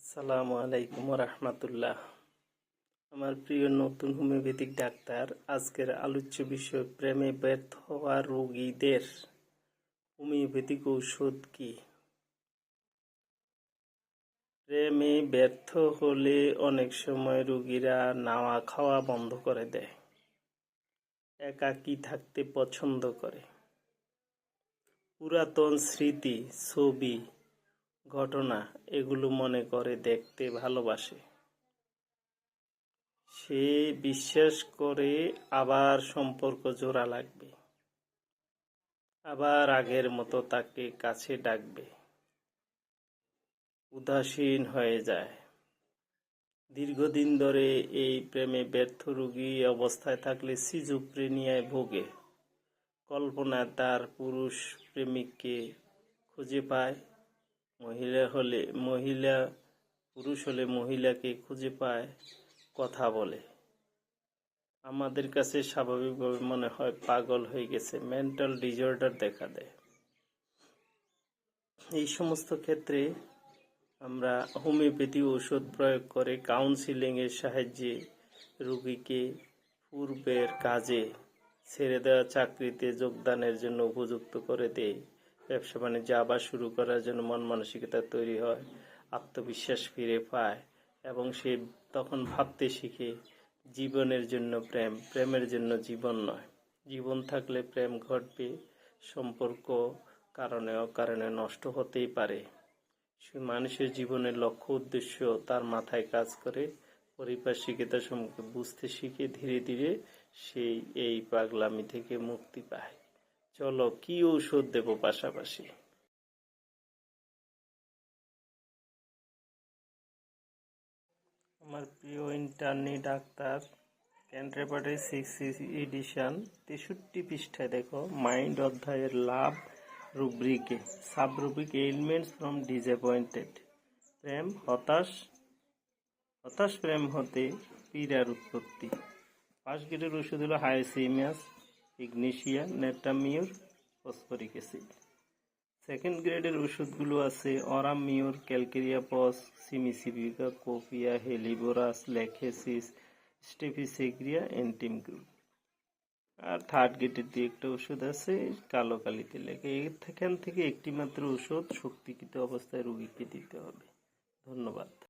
আসসালামু আলাইকুম রহমতুল্লাহ। আমার প্রিয় নতুন হোমিওপ্যাথিক ডাক্তার, আজকের আলোচ্য বিষয় প্রেমে ব্যর্থ হওয়া রোগীদের হোমিওপ্যাথিক ঔষধ কি। প্রেমে ব্যর্থ হলে অনেক সময় রোগীরা নাওয়া খাওয়া বন্ধ করে দেয়, একাকী থাকতে পছন্দ করে, পুরাতন স্মৃতি, ছবি, ঘটনা এগুলো মনে করে দেখতে ভালোবাসে। সে বিশ্বাস করে আবার সম্পর্ক জোড়া লাগবে, আবার আগের মতো তাকে কাছে ডাকবে। উদাসীন হয়ে যায়। দীর্ঘদিন ধরে এই প্রেমে ব্যর্থ রোগী অবস্থায় থাকলে সিজোফ্রেনিয়ায় ভোগে। কল্পনায় তার পুরুষ প্রেমিককে খুঁজে পায়, পুরুষ হলে মহিলাকে খুঁজে পায়, কথা বলে। আমাদের কাছে স্বাভাবিকভাবে মনে হয় পাগল হয়ে গেছে, মেন্টাল ডিসঅর্ডার দেখা দেয়। এই সমস্ত ক্ষেত্রে আমরা হোমিওপ্যাথি ঔষধ প্রয়োগ করে কাউন্সিলিংয়ের সাহায্যে রোগীকে পূর্বের কাজে ছেড়ে দেওয়া চাকরিতে যোগদানের জন্য উপযুক্ত করে দেয়। ব্যবসা বাণিজ্য আবার শুরু করার জন্য মন মানসিকতা তৈরি হয়, আত্মবিশ্বাস ফিরে পায় এবং সে তখন ভাবতে শিখে জীবনের জন্য প্রেম, প্রেমের জন্য জীবন নয়। জীবন থাকলে প্রেম ঘটবে, সম্পর্ক কারণে অকারণে নষ্ট হতেই পারে। মানুষের জীবনের লক্ষ্য উদ্দেশ্য তার মাথায় কাজ করে, পারিপার্শ্বিকতা সম্পর্কে বুঝতে শিখে ধীরে ধীরে সেই এই পাগলামি থেকে মুক্তি পায়। চলো কি ঔষধ দেব পাশাপাশি। আমার প্রিয় ইন্টার্নি ডাক্তার, ক্যান্টারবারি 6 এডিশন 63 পৃষ্ঠায় দেখো, মাইন্ড অধ্যায়ের লাভ রুব্রিকে sub rubric elements from disappointed. প্রেম হতাশ প্রেম হতে পীড়ার উৎপত্তি। ফার্স্ট গ্রেডের ওষুধ হলো Hyoscyamus, Ignatia, natrum mur, phosphoric acid. Second গ্রেডের ওষুধগুলো আছে অরামিউর, ক্যালকেরিয়া পস, সিমিসিভিকা, কোপিয়া, হেলিবোরাস, লেখেসিস, স্টেফিসেগ্রিয়া, এন্টিমগ্রুপ। আর থার্ড গ্রেডের দিয়ে একটা ওষুধ আছে কালো কালিতে লেখে। এখান থেকে একটি মাত্র ওষুধ শক্তিকৃত অবস্থায় রোগীকে দিতে হবে। ধন্যবাদ।